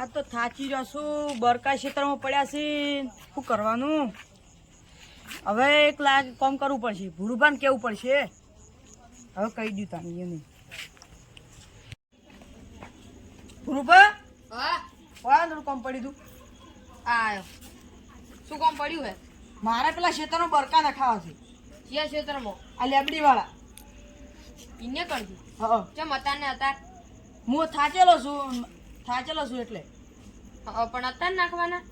આ તો થાકી રહ્યો છું બરકા ક્ષેત્રમાં પડ્યા છે શું કરવાનું હવે એક લાખ કામ કરવું પડશે ભૂરુભાને કેવું પડશે હવે કહી દઉં તાણી એને ભૂરુભા હા થોડું કામ પડી દઉં આયો શું કામ પડ્યું હે મારે પેલા ક્ષેત્રમાં બરકા નખાવા છે કયા ક્ષેત્રમાં આ લેબડી વાળા ઇને કરજો હા ચમ હતા ને હતા હું થાચેલો છું એટલે પણ હતા ને નાખવાના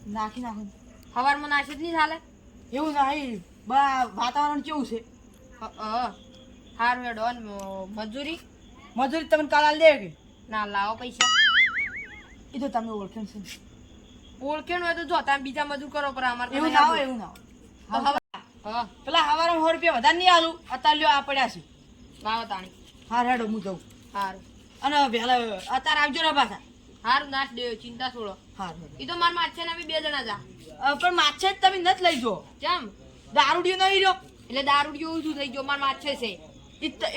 નાખી નાખું સવારમાં નાશે જ નહીં ચાલે એવું નહીં બા વાતાવરણ કેવું છે હારું હેડો અને મજૂરી મજૂરી તમે કાલ દે કે ના લાવો પૈસા એ તો તમે ઓળખે છે ઓળખેણ હોય તો જો તમે બીજા મજૂર કરો પર અમારે એવું ના હોય એવું ના હોય હા પેલા હવારમાં 100 રૂપિયા વધારે નહીં આલું અત્યારે લ્યો આ પડ્યા છે લાવો તાણી હા રેડો હું જઉં હારું અને વહેલા અત્યારે આવજો ને પાછા હારું નાશ દેવ ચિંતા છોડો હા એ તો મારા માછે ને 2 જણા જા પણ માછે જ તમે નથી લઈ જો કેમ દારૂડિયો નહીં રહ્યો એટલે દારૂ જેવું શું થઈ ગયો મારા માછે છે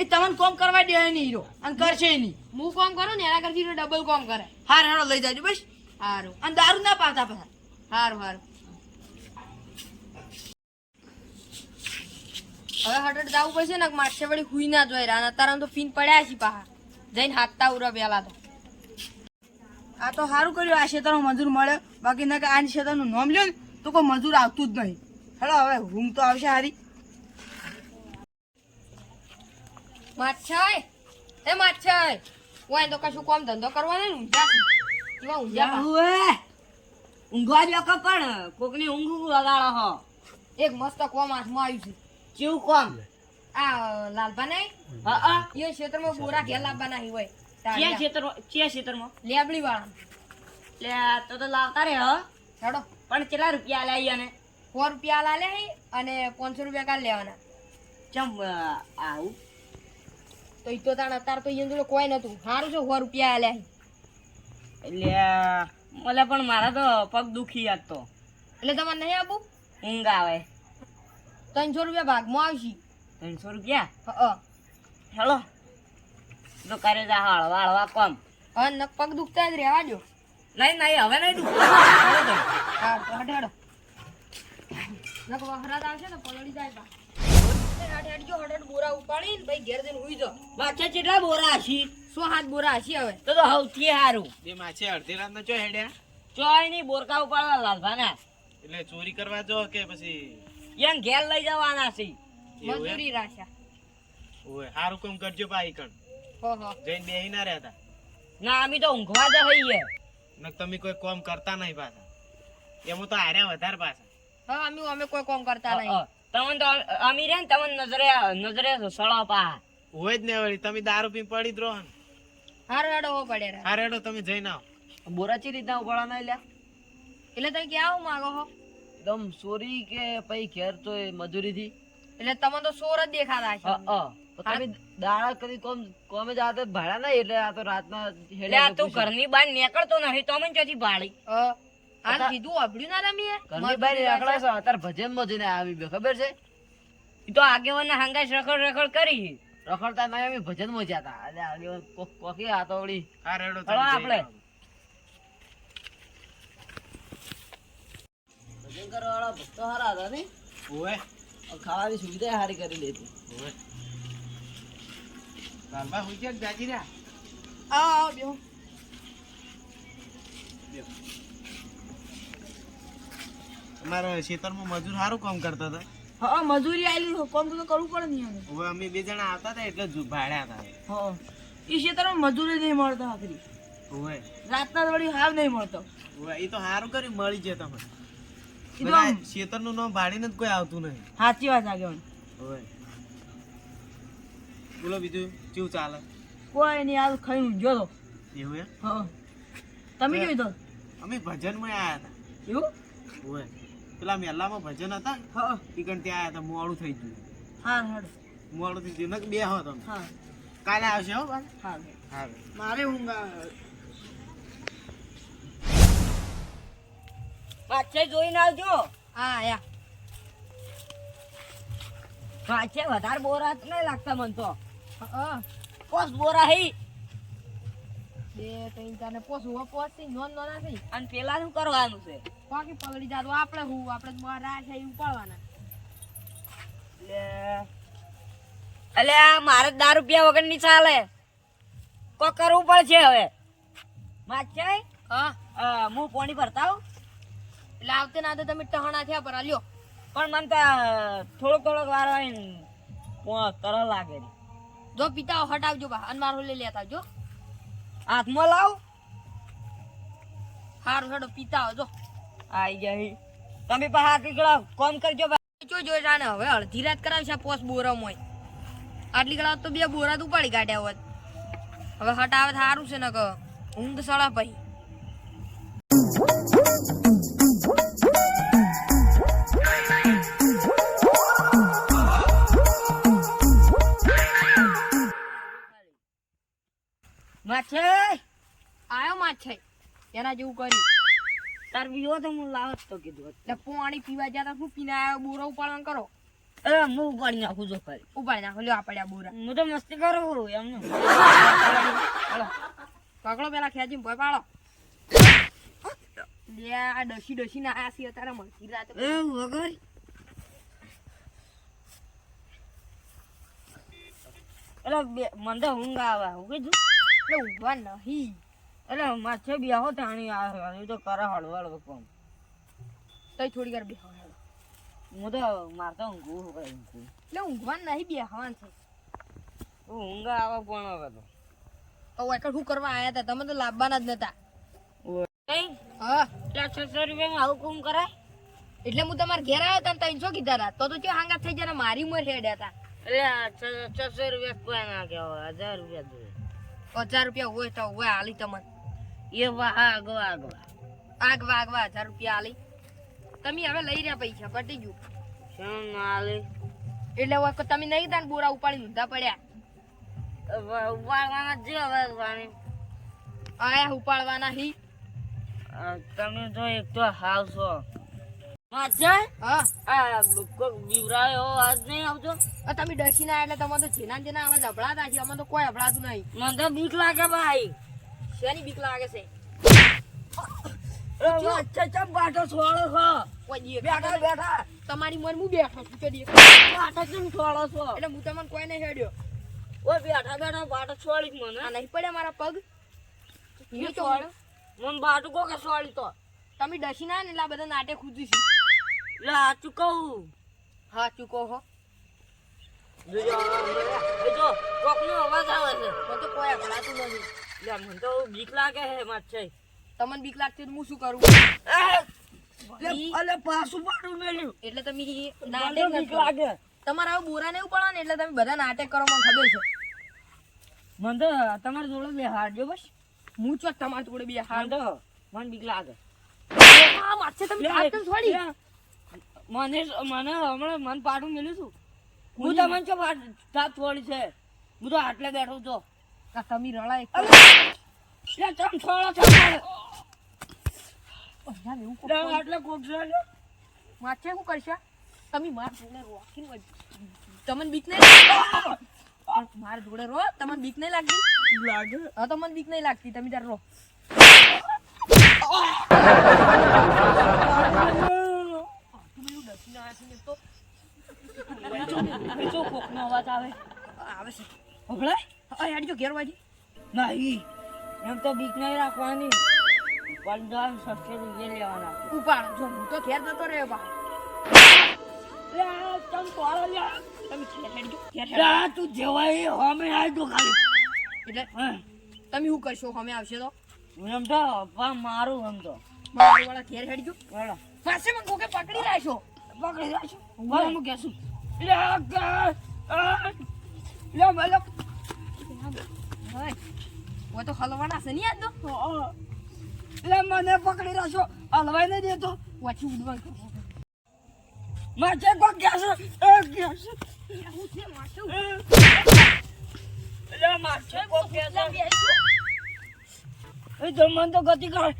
એ તમને કોમ કરવા દે નહીં રહ્યો અને કરશે નહીં હું કામ કરું ને એના કરતી ડબલ કામ કરે હા રેડો લઈ જાજો બસ હારું અને દારૂ ના પાતા પાછા હારું હારું હવે હટટ જવું પડશે ને માછે વળી હુઈ ના જોઈ રહ્યા અત્યારે તો ફીન પડ્યા છે પાહા જઈને હાથતા ઉરા પેલા તો આ તો સારું કર્યું આ ક્ષેત્રમાં મજૂર મળે બાકી ના કે આ ક્ષેત્રનું નામ લ્યો ને તો કોઈ મજૂર આવતું જ નહીં હેલો હવે ઊંઘ તો આવશે હારી માછાય એ માછાય ઓય તો કશું કામ ધંધો કરવાનો ને ઊંઝા ઊંઘવા જ પણ કોકની ઊંઘ લગાડો હો એક મસ્ત કોમ હાથમાં આવ્યું છે કેવું કોમ આ લાલબા નહીં હા એ ક્ષેત્રમાં બોરા ઘેર લાવવા નહીં હોય કયા ક્ષેત્રમાં લેબડી વાળા તો લાવતા રે હ હેડો પણ કેટલા રૂપિયા લાવી અને 100 રૂપિયા લાલે અને 500 રૂપિયા કાઢ લેવાના ચમ આવું તો ઈ તો તાણ અત્યારે તો ઈયન જોડે કોઈ નતું સારું છે 100 રૂપિયા આલ્યા એટલે મને પણ મારા તો પગ દુખી આજ તો એટલે તમારે નહીં આપું ઊંઘ આવે 300 રૂપિયા ભાગમાં આવશે 300 રૂપિયા હા હેલો તો કરે જા હળવા કોમ હા નક પગ દુખતા જ રહેવા દો નહીં હવે નહીં દુખ હા તો હટો નક વહરાત આવશે ને પલળી જાય બા હટ બોરા ઉપાડીને ભાઈ ઘેર જઈને હુઈ જાઓ માછે કેટલા બોરા હશી 107 બોરા હશે હવે તો સૌથી સારું બે માછે અડધી રાત ચો હેડ્યા ચોય ની બોરકા ઉપાડવા લાલભાના એટલે ચોરી કરવા જો કે પછી એમ ઘેર લઈ જવાના છે મજૂરી રાખ્યા ઓય હારું કામ કરજો ભાઈ કણ હો જઈને બેહી ના રહેતા ના અમે તો ઊંઘવા જ હઈએ ને તમે કોઈ કામ કરતા નહીં પાછા એમાં તો હાર્યા વધારે પાછા હા અમે કોઈ કામ કરતા નહીં તમને તો અમી રે ને તમને નજરે સળો પા હોય જ ને વળી તમે દારૂ પી પડી જ રહો ને હારો હેડો હો પડે રે હારે હેડો તમે જઈને આવો બોરા ચી રીતના ઉપાડવાના લ્યા એટલે તમે ક્યાં માંગો હો એકદમ ચોરી કે પઈ ઘેર તો મજૂરી થી એટલે તમે તો સોર જ દેખાતા છે તો તમે દાડા કરી કોમે જાતે ભાડા નહીં એટલે આ તો રાતના હેડે આ તો ઘરની બહાર નીકળતો નથી તો મને ચોથી ભાડી આ કીધું અભડ્યું ના રમીએ ઘરની બહાર નીકળે છે અત્યારે ભજન માં જઈને આવી બે ખબર છે ઈ તો આગેવાન ના હંગાશ રખડ કરી રખડતા નહીં અમે ભજન માં જતા એટલે આગેવાન કોકી આ તો વળી હારે હેડો હળો આપણે ભજન કરવા વાળા ભક્તો હારા હતા ને ઓય ખાવાની સુવિધા હારી કરી લેતી ઓય કાલબા હોય છે જાજી રહ્યા આ બેહો તમારા ખેતરમાં મજૂર સારું કામ કરતા હતા હા મજૂરી આલી કોમ તો કરવું પડે ને એને હવે અમે 2 જણા આવતા હતા એટલે ભાડ્યા હતા હા ઈ ક્ષેત્રમાં મજૂરી નહીં મળતો આખરી ઓય રાતના વળી હાવ નહીં મળતો ઓય એ તો સારું કર્યું મળી જાય તમે ઈ તો ખેતરનું નામ ભાડીને જ કોઈ આવતું નહીં સાચી વાત આગેવાન ઓય બોલો બીજું કેવું ચાલે કોઈ નહીં આ ખાઈને ઊંઘ્યો તો એવું એમ હા તમે કેવી તો અમે ભજનમાં આયા હતા એવું ઓય પેલા મેલામાં ભજન હતા હા ઈકણ ત્યાં આયા હતા મોડું થઈ ગયું હા હાડ મોડું થઈ ગયું નક બે હો તમે હા કાલે આવશે હો બા હા હા મારે ઊંઘ આવે પાછે જોઈને આવજો હા આયા પાછે વધારે બોરા નહીં લાગતા મન તો હા કોસ બોરા હઈ 2 3 4 ને પોસું પોસી નોન નોના થઈ અને પેલા શું કરવાનું છે? બાકી પલળી જાતો આપણે બહાર રાહ છે ઉપાડવાના. અલ્યા મારે 10 રૂપિયા વગર ની ચાલે, કોક કરવું પડશે હવે. માચાઈ હા હું પાણી ભરતા આવું. એટલે આવતે ના તો તમે ટહણા થયા પર લ્યો. પણ મને તો થોડોક વાર હોય તરસ લાગે છે. જો પીતા હો હટાવજો બા અને મારો લઈ લેતા આવજો. હાથમાં લાવ. હારું હેડો પીતા હો જો. આઈ જાય તમે પણ હાથ નીકળાવ, કોમ કરજો ભાઈ. જો જાને હવે અડધી રાત કરાવશે પોસ બોરમ હોય. આટલી કલાક તો 2 બોરા તો ઉપાડી કાઢ્યા હોત. હવે હટાવે સારું છે ને કે ઊંઘ સળા ભાઈ. માછે આયો માછાઈ એના જેવું કરી તાર બીવો તો હું લાવત તો કીધું. એટલે પાણી પીવા જતા શું પીને આવ્યો બોરો ઉપાડવાનું કરો. હું ઉપાડી નાખું છું ખરી. ઉપાડી નાખો લ્યો આપડ્યા બોરા. હું તો મસ્તી કરું એમને. હાલો પકડો પેલા ખેંચી ભોય પાડો. લે આ ડસી ના આયા છે અત્યારે મળતી રાતે. વગર એટલે મને તો ઊંઘ આવે. હું કીધું એટલે ઊંઘવા નહીં. એટલે માછે બેહો તાણી આવે તો કરે હળવળ કોમ. તઈ થોડી વાર બેહો હેડો. હું તો મારતો ઊંઘું કઈ ઊંઘું. એટલે ઊંઘવા નહીં બેહવાનું છે. ઊંઘ આવે પણ હવે તો તો શું કરવા આયા હતા તમે તો લાવવાના જ નતા. નહીં હા 600 રૂપિયામાં આવું કોમ કરાય? એટલે હું તમારા ઘેર આવ્યો હતા ને 300 કીધા હતા તો ચો હાંગા થઈ જરા મારી ઉંમર હેડ્યા હતા. એટલે 600 રૂપિયા કોઈ ના કહેવાય, 1000 રૂપિયા જોઈએ. 1000 રૂપિયા હોય તો હોય હાલી તમને. એ આગવા આગવા 1000 રૂપિયા હાલી. તમે હવે લઈ રહ્યા પૈસા પટી ગયું. શું ના લે એટલે હવે તમે નહીં તાન બોરા ઉપાડી ઊંધા પડ્યા. ઉપાડવાના જ હવે પાણી. આયા ઉપાડવાના હી. તમે તો એક તો હાવ છો માછા. હા આ કોક બીવરાયો આજ નહીં આવતો. તમે ડસી ના એટલે તમારે તો જેના આવાજ અભડાતા છે. અમે તો કોઈ અભડાતું નહીં. મને તો બીક લાગે ભાઈ. શેની બીક લાગે છે? ચમ બાટો છોડો છો. કોઈ બેઠા તમારી મન હું બેઠો છું કે દે. બાટો ચમ છોડો છો. એટલે હું તમને કોઈ નહીં હેડ્યો. ઓય બેઠા બાટો છોડી મને. આ નહીં પડ્યા મારા પગ. એ છોડ મને બાટો કોકે છોડી તો. તમે ડસી ના ને એટલે આ બધા નાટે ખુદી છે. લે સાચું કહું. હા ચૂકો હો. જો કોકનો અવાજ આવે છે. તો તો કોઈ અભડાતું નથી. લે મને તો બીક લાગે છે માછે. તમને બીક લાગતી તો હું શું કરું? અલે પાછું પાડું મેલ્યું એટલે તમે મને નાટક બીક કરો. લાગે. તમારે આવું બોરા નહીં ઉપાડવા ને એટલે તમે બધા નાટક કરો મને ખબર છે. મને તો તમારી જોડે બે હારજો બસ. હું ચોક તમારી જોડે બે હાર. મને તો મને બીક લાગે. આ માથે તમે હાથ કેમ છોડી? મને હમણાં મન પાડું મેલ્યું છું. હું તમને ચો થાપ છોડી છે. હું તો આટલે બેઠો છો. આ તમે રળા એક ચમ છોડો છો. એવું આટલે કોક છે. માથે શું કરશે? તમે મારા જોડે રોકીને તમને બીક નહીં લાગતી? મારા જોડે રો તમને બીક નહીં લાગતી? લાગે. હા તો મને બીક નહીં લાગતી. તમે તાર રો. બીજો કોકનો અવાજ આવે છે. હમણાં હેડજો ઘેર વાજી. નહીં એમ તો બીક નહીં રાખવાની. પણ 600 રૂપિયા લેવાના. ઉપાડ જો હું તો ઘેર જતો રહ્યો બા. ચમ પાડો લે. તમે ઘેર હેડજો ઘેર હેડજો. તું જેવાય અમે આવી તો ખાલી. એટલે હા તમે શું કરશો? અમે આવશે તો એમ તો મારું એમ તો મારી વાળા ઘેર હેડજો. બરાબર પાસે મને કોકે પકડી રાખશો. પકડી રાખશું. બરાબર. હું કહેશું લે બોલો. હોય તો હલવાના છે નહીં આજ તો. લે મને પકડી રાખશો. હલવાઈ નહીં દેતો. વાંચી ઉડવા માથે કોક ગેસ ગેસ. હું છે માથું. લે માથે કોક ગેસ. એ તો મન તો ગતિ કર.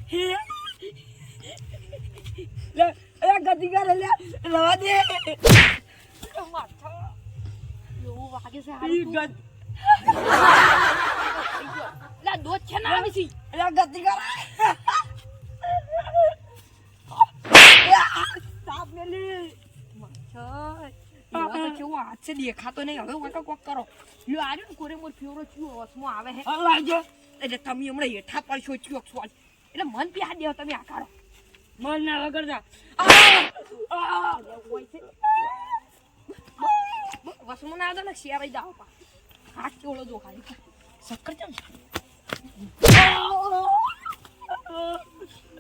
લે એ ગતિ કર લે રવા દે. માથા એવું વાગે છે ઈ હારું. ગત લા દોત છે ના આવી છે એટલે ગતિ કર સાપ મેલી તો કેવું હાથ છે દેખાતો નહીં હવે હું કોક કરો લ્યો આર્યો ને કોરે મોર ફેવરો ચિયો વસમો આવે હે લાવજો એટલે તમે હમણાં હેઠા પડશો ચિયો સ્વાલ એટલે મન પી આ દેવ તમે આ કાઢો મન ના વગરતા વસમો ના આવે ને શેરાઈ જાવ પા હાથ કેવડો જો ખાલી શક્કર ચમ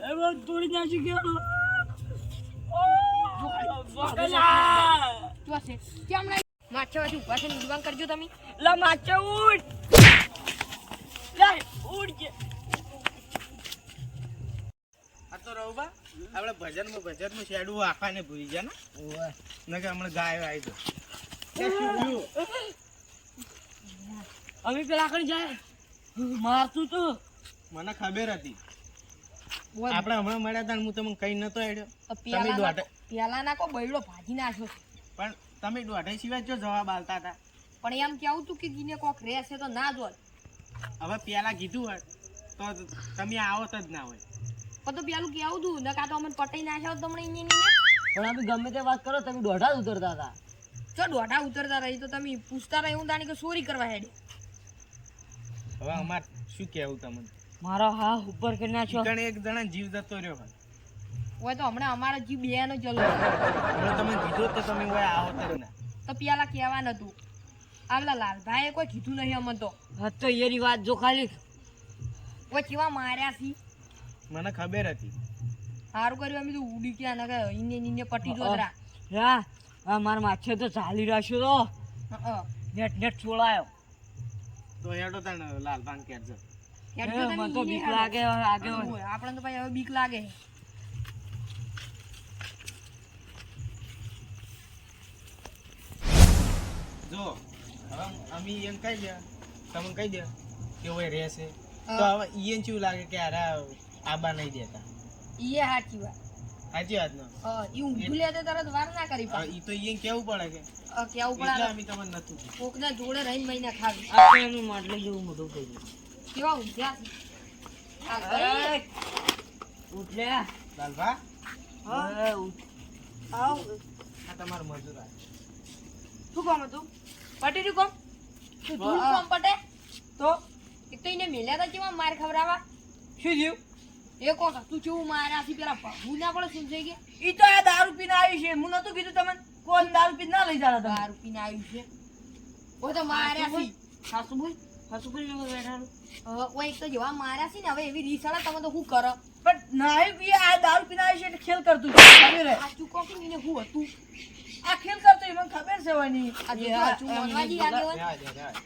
એમાં તોડી નાખી ગયો જોશે કેમ નહીં માછાવાથી ઉભા થઈને ઉડવાન કરજો તમે લા માચા ઉડ લા ઉડ જે આ તો રહુબા આપણે ભજનમાં શેડું આખાને ભૂલી ગયા ને નકે હમણાં ગાયો આવી ગયો અમે પેલા કરી જાય મારતું તું મને ખબર હતી આપણે હમણાં મળ્યા હતા ને હું તમને કઈ નતો હેડ્યો તમે દોઢે પેલા ના કો બૈડો ભાજી નાખ્યો પણ તમે દોઢે સિવાય જો જવાબ આલતા હતા પણ એમ કેવું તું કે ગીને કોક રહેશે તો ના જોત હવે પેલા કીધું હોય તો તમે આવો તો જ ના હોય પણ તો પેલું કેવું તું નકા તો અમને પટાઈ નાખ્યો તમને ઈને પણ અમે ગમે તે વાત કરો તમે દોઢા જ ઉતરતા હતા જો દોઢા ઉતરતા રહી તો તમે પૂછતા રહી હું તાણી કે ચોરી કરવા હેડે હવે અમાર શું કહેવું તમને મારો હા ઉપર કરી નાખ્યો ઈકણે એક જણા જીવ જતો રહ્યો હોય હોય તો હમણાં અમારા જીવ બે નો ચલો હમણાં તમે કીધું તો તમે હોય આવો તો જ ના તો પેલા કહેવા નતું આગલા લાલભાઈએ કોઈ કીધું નહીં અમને તો હા તો એની વાત જો ખાલી કોઈ કેવા માર્યા છી મને ખબર હતી સારું કર્યું અમે તો ઉડી ગયા નકે ઇને પટી જોતરા હા હા મારા માછે તો ચાલી રાખ્યો તો નેટ છોડાયો તો હેડો તને લાલભાન કેજો મને તો બીક લાગે આગે આપણે તો ભાઈ હવે બીક લાગે જો હવે અમે એમ કહી દે તમે કહી દે કે હોય રહેશે તો હવે ઈએન કેવું લાગે કે અરે આબા નહીં દેતા ઈએ સાચી વાત સાચી વાત ને ઈ ઊંધું લે તો તરત વાર ના કરી હવે ઈ તો ઈએન કેવું પડે કે કેવું એટલે પડે અમે તમને નતું કીધું. કોકના જોડે રહીને મહિના ખાવી આપણે એનું માટલું જેવું મોટું થઈ ગયું કેવા ઊંધ્યા છે આ ગઈ. ઉઠ લે લાલભા હા ઉઠ આવ આ તમારો મજૂર આ શું કામ હતું પટી રહ્યું કામ તું ધૂળ કામ પટે તો એક તો એને મેલ્યા તા કેવા માર ખવડાવવા શું થયું એ કોક તું કેવું માર્યા છે પેલા ભાગવું ના પડે શું થઈ ગયા ઈ તો આ દારૂ પીને આવી છે હું નતું કીધું તમને કોણ દારૂ પીને ના લઈ જતા તમે દારૂ પીને આવ્યું છે ઓ તો માર્યા છે સાસુ બોલ બેઠા ઓય એક તો જેવા માર્યા છે ને હવે એવી રીસાડા તમે તો શું કરો પણ નાઈ પીએ આ દારૂ પીને આવી છે એટલે ખેલ કરતું છે ખબર હે આ ચૂકો કે એને શું હતું આ ખેલ કરતો મને ખબર છે વાની આ જો સાચું મોનવાજી આગેવાન રહેવા દે, રહેવા દે.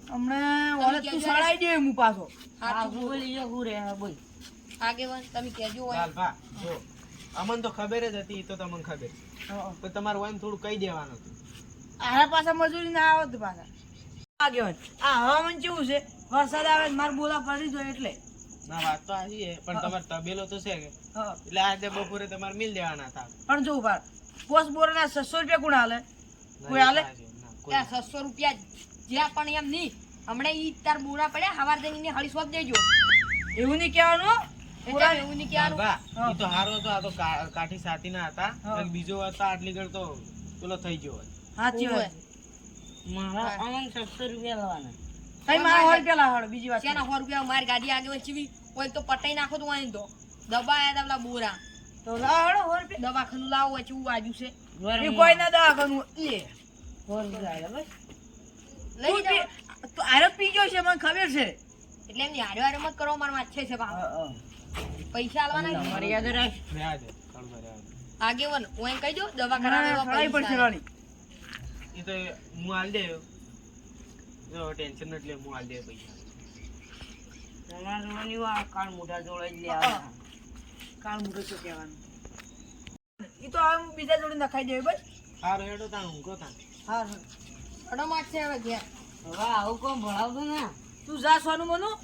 હમણાં તમે ઓલે તું કહેજો સડાઈ દે હું પાછો સાચું બોલી હું રે બોલ આગેવાન તમે કહેજો હોય લાલભા જો અમને તો ખબર જ હતી ઈ તો તમને ખબર તો તમારે હોય થોડું કહી દેવાનું હતું આના પાછા મજૂરી ના આવત પાછા આગેવાન આ હવામાન કેવું છે વરસાદ આવે તો મારે બોલા પડી જાય એટલે ના વાત તો આવી છે પણ તમારે તબેલો તો છે કે હા. એટલે આજે બપોરે તમારે મિલ દેવાના હતા પણ જો બાર પોસ બોરના 600 રૂપિયા કોણ હાલે કોઈ હાલે ના, કોઈ ત્યાં 600 રૂપિયા જ્યાં પણ એમ નહીં હમણાં ઈ તાર બોરા પડ્યા હવાર જઈને હળી સોપ દેજો એવું નહીં કહેવાનું એટલે એવું નહીં કહેવાનું લાલભા, ઈ તો હારો હતો આ તો કાઠી સાતીના હતા હા. અને બીજો હતા આટલી ઘર તો પેલો થઈ ગયો હોય સાચી ઓવે. વાત મારા અમન 600 રૂપિયા લેવાના તઈ મારા હોય પેલા હળ બીજી વાત શેના 100 રૂપિયા મારી ગાડી આગળ ચીવી કોઈ તો પટાઈ નાખો તો વાંધો તો દબાયા તા પેલા બોરા તો લાડો 100 રૂપિયા દવાખાનું લાવો હોય ચેવું બાજુ છે એ કોઈ ના દવા કરું લે 100 રૂપિયા બસ લઈ જાઓ તો આરો પી ગયો છે મને ખબર છે એટલે એમની હારે હારે મત કરો મારા માથે છે બાપ પૈસા આલવાના છે. મર્યાદા રાખ રહેવા દે, કળવા રહેવા દે. આગેવાન ઓય કહી દો દવા કરાવવા સડાઈ પડશે રાણી ઈ તો હું હાલ દે જો ટેન્શન ન એટલે હું હાલ દે પૈસા તમારા જોવાની વા કાળ મોઢા જોડે જ લે આવવાના કાળ મોઢો શું કહેવાનું ઈ તો આ બીજા જોડે નખાઈ દેવી બસ હારો હેડો તાણ ઊંઘો તાણ હા અડો માથે હવે ઘેર હવે આવું કોમ ભણાવતો ને તું જા સોનું મનું